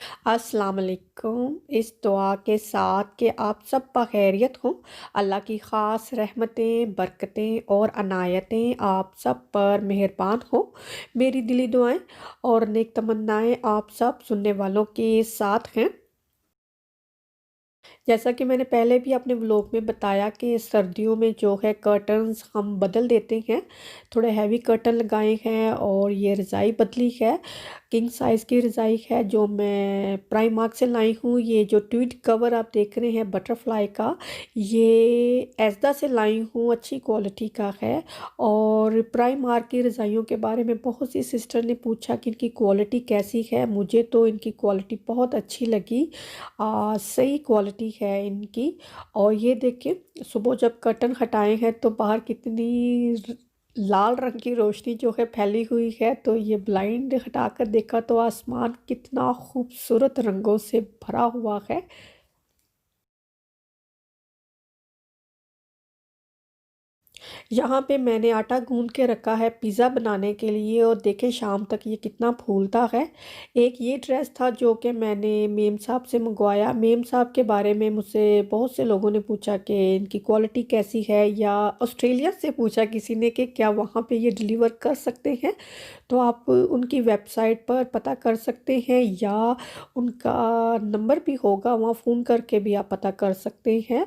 अस्सलाम वालेकुम। इस दुआ के साथ कि आप सब बखैरियत हों। अल्लाह की ख़ास रहमतें, बरकतें और अनायतें आप सब पर मेहरबान हो। मेरी दिली दुआएं और नेक तमन्नाएं आप सब सुनने वालों के साथ हैं। जैसा कि मैंने पहले भी अपने व्लॉग में बताया कि सर्दियों में जो है कर्टन्स हम बदल देते हैं, थोड़े हैवी कर्टन लगाए हैं और ये रज़ाई बदली है। किंग साइज़ की रज़ाई है जो मैं प्राइमार्क से लाई हूँ। ये जो ट्वीड कवर आप देख रहे हैं बटरफ्लाई का, ये एस्दा से लाई हूँ, अच्छी क्वालिटी का है। और प्राइमार्क की रज़ाइयों के बारे में बहुत सी सिस्टर ने पूछा कि इनकी क्वालिटी कैसी है। मुझे तो इनकी क्वालिटी बहुत अच्छी लगी। सही क्वालिटी है इनकी। और ये देखिए, सुबह जब कर्टन हटाए हैं तो बाहर कितनी र- लाल रंग की रोशनी जो है फैली हुई है। तो ये ब्लाइंड हटाकर देखा तो आसमान कितना खूबसूरत रंगों से भरा हुआ है। यहाँ पे मैंने आटा गूंद के रखा है पिज़्ज़ा बनाने के लिए और देखें शाम तक ये कितना फूलता है। एक ये ड्रेस था जो कि मैंने मेम साहब से मंगवाया। मेम साहब के बारे में मुझसे बहुत से लोगों ने पूछा कि इनकी क्वालिटी कैसी है, या ऑस्ट्रेलिया से पूछा किसी ने कि क्या वहाँ पे ये डिलीवर कर सकते हैं। तो आप उनकी वेबसाइट पर पता कर सकते हैं, या उनका नंबर भी होगा, वहाँ फ़ोन करके भी आप पता कर सकते हैं।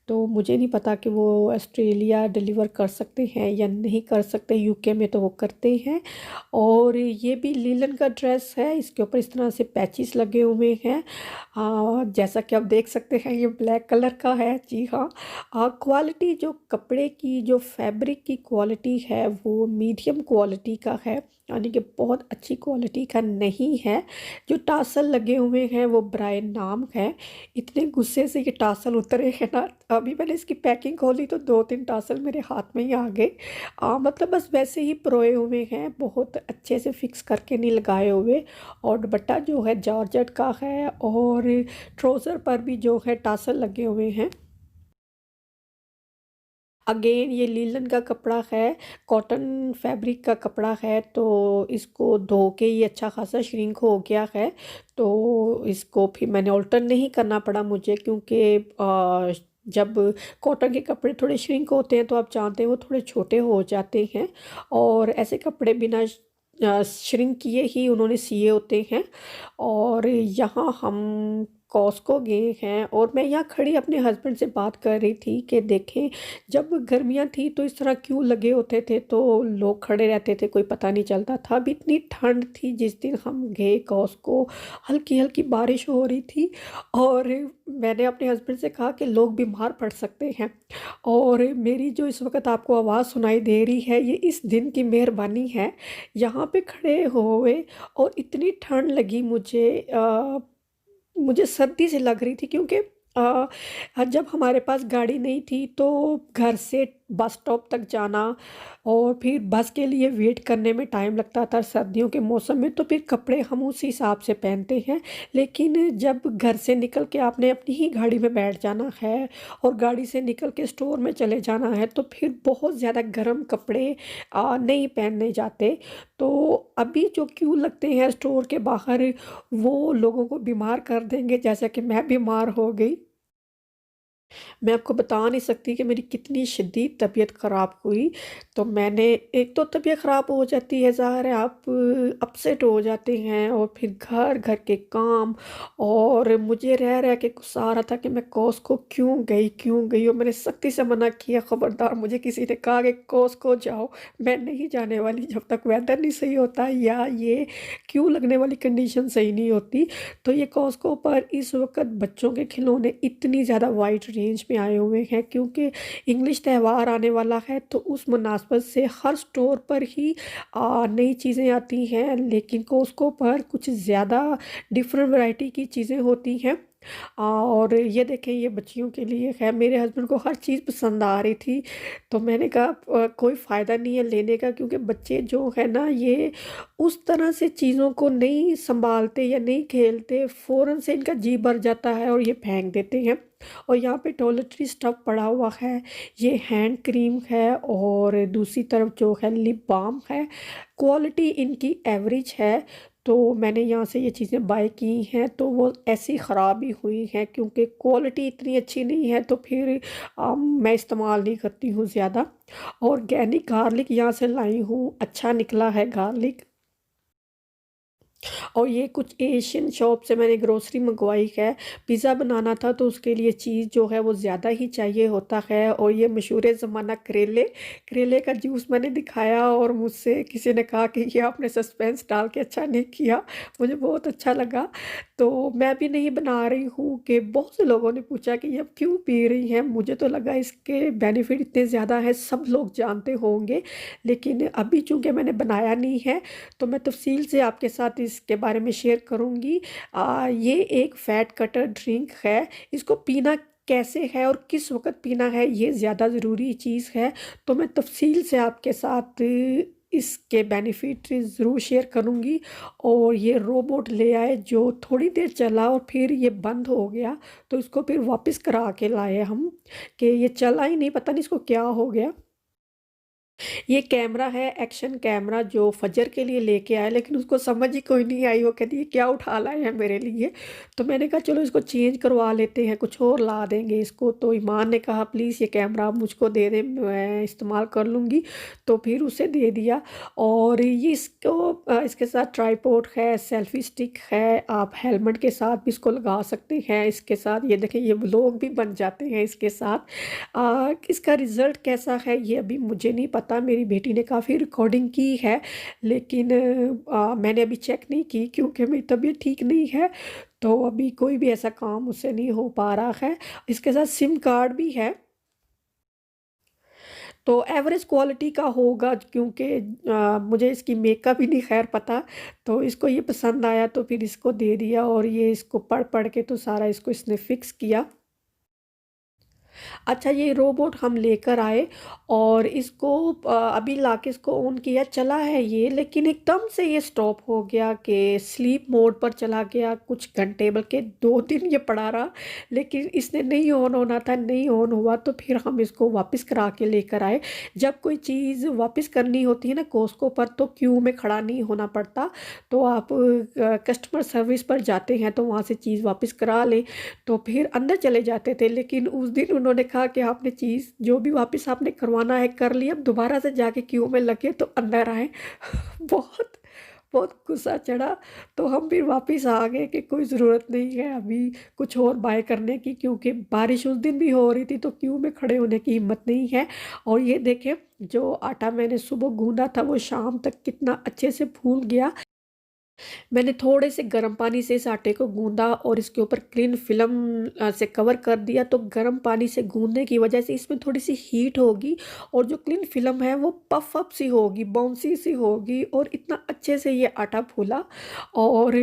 तो मुझे नहीं पता कि वो ऑस्ट्रेलिया डिलीवर कर सकते हैं या नहीं कर सकते। यूके में तो वो करते हैं। और ये भी लीलन का ड्रेस है, इसके ऊपर इस तरह से पैचेस लगे हुए हैं। जैसा कि आप देख सकते हैं ये ब्लैक कलर का है। जी हाँ। क्वालिटी जो कपड़े की, जो फैब्रिक की क्वालिटी है वो मीडियम क्वालिटी का है, यानी कि बहुत अच्छी क्वालिटी का नहीं है। जो टासल लगे हुए हैं वो ब्रांड नाम है। इतने गुस्से से ये टासल उतरे हैं ना, अभी मैंने इसकी पैकिंग खोली तो दो तीन टासल मेरे हाथ में ही आ गए। मतलब बस वैसे ही परोए हुए हैं, बहुत अच्छे से फिक्स करके नहीं लगाए हुए। और दुपट्टा जो है जॉर्जेट का है, और ट्राउज़र पर भी जो है टासल लगे हुए हैं। अगेन ये लीलन का कपड़ा है, कॉटन फैब्रिक का कपड़ा है। तो इसको धो के ये अच्छा खासा श्रिंक हो गया है। तो इसको फिर मैंने ऑल्टर नहीं करना पड़ा मुझे, क्योंकि जब कॉटन के कपड़े थोड़े श्रिंक होते हैं तो आप जानते हैं वो थोड़े छोटे हो जाते हैं। और ऐसे कपड़े बिना श्रिंक किए ही उन्होंने सिए होते हैं। और यहाँ हम कॉस्को गए हैं, और मैं यहाँ खड़ी अपने हस्बैंड से बात कर रही थी कि देखें, जब गर्मियाँ थी तो इस तरह क्यों लगे होते थे तो लोग खड़े रहते थे, कोई पता नहीं चलता था। अभी इतनी ठंड थी जिस दिन हम गए कॉस्को, हल्की हल्की बारिश हो रही थी। और मैंने अपने हस्बैंड से कहा कि लोग बीमार पड़ सकते हैं। और मेरी जो इस वक्त आपको आवाज़ सुनाई दे रही है ये इस दिन की मेहरबानी है। यहाँ पे खड़े हुए और इतनी ठंड लगी मुझे। मुझे सर्दी से लग रही थी, क्योंकि जब हमारे पास गाड़ी नहीं थी तो घर से बस स्टॉप तक जाना और फिर बस के लिए वेट करने में टाइम लगता था सर्दियों के मौसम में। तो फिर कपड़े हम उस हिसाब से पहनते हैं। लेकिन जब घर से निकल के आपने अपनी ही गाड़ी में बैठ जाना है और गाड़ी से निकल के स्टोर में चले जाना है तो फिर बहुत ज़्यादा गर्म कपड़े नहीं पहनने जाते। तो अभी जो क्यू लगते हैं स्टोर के बाहर, वो लोगों को बीमार कर देंगे, जैसा कि मैं बीमार हो गई। मैं आपको बता नहीं सकती कि मेरी कितनी शदीद तबीयत ख़राब हुई। तो मैंने, एक तो तबीयत ख़राब हो जाती है, ज़ाहिर है आप अपसेट हो जाते हैं, और फिर घर घर के काम। और मुझे रह रह के गुस्सा आ रहा था कि मैं कॉस्को क्यों गई। और मैंने सख्ती से मना किया, ख़बरदार मुझे किसी ने कहा कि कॉस्को जाओ, मैं नहीं जाने वाली जब तक वेदर नहीं सही होता या ये क्यों लगने वाली कंडीशन सही नहीं होती। तो ये कॉस्को पर इस वक्त बच्चों के खिलौने इतनी ज़्यादा वाइड रेंज में आए हुए हैं, क्योंकि इंग्लिश त्यौहार आने वाला है तो उस मुनासबत से हर स्टोर पर ही नई चीज़ें आती हैं। लेकिन कॉस्को पर कुछ ज़्यादा डिफरेंट वैरायटी की चीज़ें होती हैं। और ये देखें, ये बच्चियों के लिए है। मेरे हस्बैंड को हर चीज़ पसंद आ रही थी। तो मैंने कहा कोई फ़ायदा नहीं है लेने का, क्योंकि बच्चे जो है ना ये उस तरह से चीज़ों को नहीं संभालते या नहीं खेलते, फ़ौरन से इनका जी भर जाता है और ये फेंक देते हैं। और यहाँ पे टॉयलेटरी स्टफ़ पड़ा हुआ है, ये हैंड क्रीम है, और दूसरी तरफ जो है लिप बाम है। क्वालिटी इनकी एवरेज है। तो मैंने यहाँ से ये चीज़ें बाय की हैं, तो वो ऐसी ख़राब ही हुई हैं क्योंकि क्वालिटी इतनी अच्छी नहीं है, तो फिर मैं इस्तेमाल नहीं करती हूँ ज़्यादा। ऑर्गेनिक गार्लिक यहाँ से लाई हूँ, अच्छा निकला है गार्लिक। और ये कुछ एशियन शॉप से मैंने ग्रोसरी मंगवाई है। पिज़्ज़ा बनाना था तो उसके लिए चीज़ जो है वो ज़्यादा ही चाहिए होता है, और ये मशहूर ज़माना करेले, करेले का जूस मैंने दिखाया और मुझसे किसी ने कहा कि ये आपने सस्पेंस डाल के अच्छा नहीं किया। मुझे बहुत अच्छा लगा। तो मैं भी नहीं बना रही हूँ कि बहुत से लोगों ने पूछा कि ये अब क्यों पी रही हैं? मुझे तो लगा इसके बेनिफिट इतने ज़्यादा हैं, सब लोग जानते होंगे। लेकिन अभी चूँकि मैंने बनाया नहीं है, तो मैं तफ़सील से आपके साथ इसके बारे में शेयर करूँगी। ये एक फ़ैट कटर ड्रिंक है, इसको पीना कैसे है और किस वक़्त पीना है, ये ज़्यादा ज़रूरी चीज़ है। तो मैं तफ़सील से आपके साथ इसके बेनिफिट ज़रूर शेयर करूँगी। और ये रोबोट ले आए जो थोड़ी देर चला और फिर ये बंद हो गया, तो इसको फिर वापस करा के लाए हम कि ये चला ही नहीं, पता नहीं इसको क्या हो गया। ये कैमरा है, एक्शन कैमरा, जो फजर के लिए लेके आए, लेकिन उसको समझ ही कोई नहीं आई। वो कहती है क्या उठा लाए हैं मेरे लिए। तो मैंने कहा चलो इसको चेंज करवा लेते हैं, कुछ और ला देंगे इसको। तो ईमान ने कहा प्लीज़ ये कैमरा आप मुझको दे दें, मैं इस्तेमाल कर लूँगी। तो फिर उसे दे दिया। और ये इसके साथ ट्राईपोड है, सेल्फी स्टिक है, आप हेलमेट के साथ भी इसको लगा सकते हैं। इसके साथ ये देखें, ये व्लॉग भी बन जाते हैं इसके साथ। इसका रिज़ल्ट कैसा है ये अभी मुझे नहीं पता, मेरी बेटी ने काफ़ी रिकॉर्डिंग की है, लेकिन मैंने अभी चेक नहीं की क्योंकि मेरी तबीयत ठीक नहीं है। तो अभी कोई भी ऐसा काम मुझसे नहीं हो पा रहा है। इसके साथ सिम कार्ड भी है। तो एवरेज क्वालिटी का होगा क्योंकि मुझे इसकी मेकअप ही नहीं खैर पता। तो इसको ये पसंद आया तो फिर इसको दे दिया, और ये इसको पढ़ पढ़ के तो सारा इसको इसने फिक्स किया। अच्छा, ये रोबोट हम लेकर आए और इसको अभी लाके इसको ऑन किया, चला है ये, लेकिन एकदम से ये स्टॉप हो गया कि स्लीप मोड पर चला गया। कुछ घंटे बल्कि 2 दिन ये पड़ा रहा, लेकिन इसने नहीं ऑन होना था, नहीं ऑन हुआ। तो फिर हम इसको वापस करा के लेकर आए। जब कोई चीज़ वापस करनी होती है ना कॉस्को पर, तो क्यू में खड़ा नहीं होना पड़ता। तो आप कस्टमर सर्विस पर जाते हैं तो वहाँ से चीज़ वापस करा लें। तो फिर अंदर चले जाते थे, लेकिन उस दिन उन्होंने कहा कि आपने चीज़ जो भी वापस आपने करवाना है कर लिया, अब दोबारा से जाके क्यू में लगे तो अंदर आए। बहुत बहुत गुस्सा चढ़ा। तो हम फिर वापस आ गए कि कोई ज़रूरत नहीं है अभी कुछ और बाय करने की, क्योंकि बारिश उस दिन भी हो रही थी तो क्यू में खड़े होने की हिम्मत नहीं है। और ये देखें, जो आटा मैंने सुबह गूंदा था वो शाम तक कितना अच्छे से फूल गया। मैंने थोड़े से गर्म पानी से इस आटे को गूंदा और इसके ऊपर क्लीन फिल्म से कवर कर दिया। तो गर्म पानी से गूंदने की वजह से इसमें थोड़ी सी हीट होगी, और जो क्लीन फिल्म है वो पफ अप सी होगी, बाउंसी सी होगी, और इतना अच्छे से ये आटा फूला। और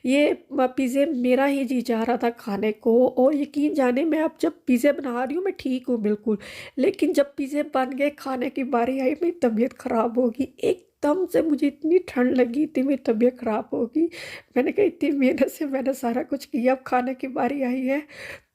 ये पिज़्ज़े मेरा ही जी चाह रहा था खाने को। और यकीन जाने, मैं अब जब पिज़्ज़े बना रही हूँ मैं ठीक हूँ बिल्कुल, लेकिन जब पिज़्ज़े बन गए खाने की बारी आई, मेरी तबीयत ख़राब होगी एकदम से। मुझे इतनी ठंड लगी थी, मेरी तबीयत ख़राब होगी। मैंने कहा इतनी मेहनत से मैंने सारा कुछ किया, अब खाने की बारी आई है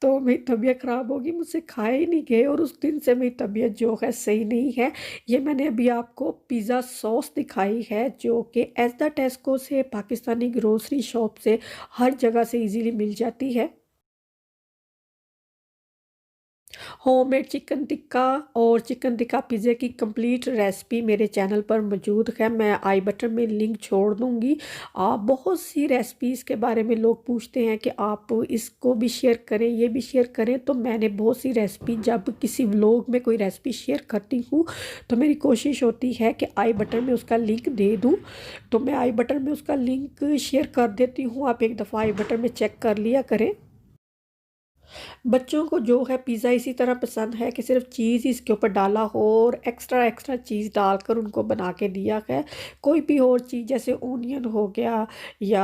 तो मेरी तबीयत ख़राब होगी। मुझसे खाए ही नहीं गए, और उस दिन से मेरी तबीयत जो है सही नहीं है। ये मैंने अभी आपको पिज़्ज़ा सॉस दिखाई है, जो कि एज द टेस्को से, पाकिस्तानी ग्रोसरी शॉप से, हर जगह से इजीली मिल जाती है। होममेड चिकन टिक्का और चिकन टिक्का पिज़्ज़े की कंप्लीट रेसिपी मेरे चैनल पर मौजूद है, मैं आई बटन में लिंक छोड़ दूँगी। बहुत सी रेसिपीज़ के बारे में लोग पूछते हैं कि आप इसको भी शेयर करें, ये भी शेयर करें। तो मैंने बहुत सी रेसिपी, जब किसी व्लॉग में कोई रेसिपी शेयर करती हूँ तो मेरी कोशिश होती है कि आई बटन में उसका लिंक दे दूँ। तो मैं आई बटन में उसका लिंक शेयर कर देती हूँ, आप एक दफ़ा आई बटन में चेक कर लिया करें। बच्चों को जो है पिज़्ज़ा इसी तरह पसंद है कि सिर्फ चीज़ ही इसके ऊपर डाला हो, और एक्स्ट्रा एक्स्ट्रा चीज़ डालकर उनको बना के दिया है। कोई भी और चीज़ जैसे ओनियन हो गया या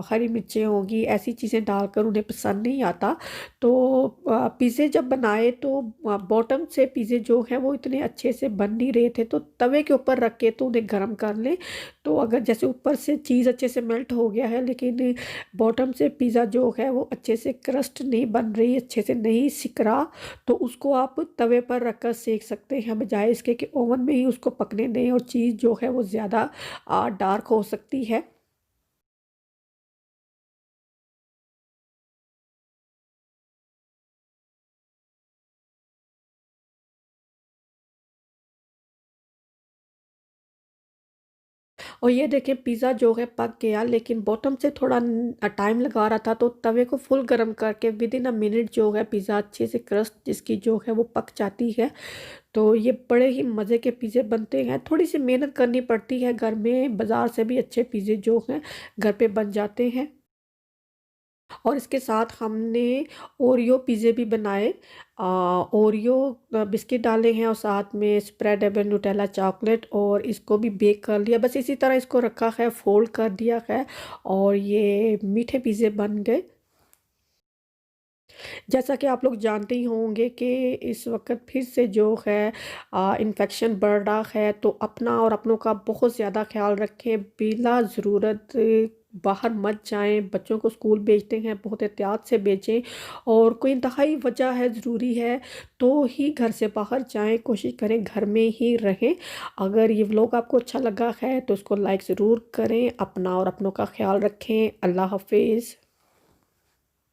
हरी मिर्चें होगी, ऐसी चीज़ें डालकर उन्हें पसंद नहीं आता। तो पिज़्ज़े जब बनाए तो बॉटम से पिज़्ज़े जो हैं वो इतने अच्छे से बन नहीं रहे थे, तो तवे के ऊपर रख के तो उन्हें गर्म कर लें। तो अगर जैसे ऊपर से चीज़ अच्छे से मेल्ट हो गया है, लेकिन बॉटम से पिज़्ज़ा जो है वो अच्छे से क्रस्ट नहीं बन रही, अच्छे से नहीं सिक रहा, तो उसको आप तवे पर रखकर सेक सकते हैं, बजाय इसके कि ओवन में ही उसको पकने दें, और चीज़ जो है वो ज़्यादा डार्क हो सकती है। और ये देखें पिज़्ज़ा जो है पक गया, लेकिन बॉटम से थोड़ा टाइम लगा रहा था, तो तवे को फुल गर्म करके विद इन अ मिनट जो है पिज़्ज़ा अच्छे से क्रस्ट जिसकी जो है वो पक जाती है। तो ये बड़े ही मज़े के पिज़्ज़े बनते हैं। थोड़ी सी मेहनत करनी पड़ती है घर में, बाज़ार से भी अच्छे पिज़्ज़े जो हैं घर पे बन जाते हैं। और इसके साथ हमने ओरियो पिज़्ज़े भी बनाए। ओरियो बिस्किट डाले हैं और साथ में स्प्रेडेबल न्यूटेला चॉकलेट, और इसको भी बेक कर लिया। बस इसी तरह इसको रखा है, फ़ोल्ड कर दिया है और ये मीठे पिज़्ज़े बन गए। जैसा कि आप लोग जानते ही होंगे कि इस वक़्त फिर से जो है इन्फेक्शन बढ़ रहा है, तो अपना और अपनों का बहुत ज़्यादा ख़्याल रखें। बिला ज़रूरत बाहर मत जाएँ, बच्चों को स्कूल भेजते हैं बहुत एहतियात से भेजें, और कोई इंतहाई वजह है, ज़रूरी है, तो ही घर से बाहर जाएँ, कोशिश करें घर में ही रहें। अगर ये व्लॉग आपको अच्छा लगा है तो उसको लाइक ज़रूर करें। अपना और अपनों का ख़्याल रखें। अल्लाह हाफ़िज़।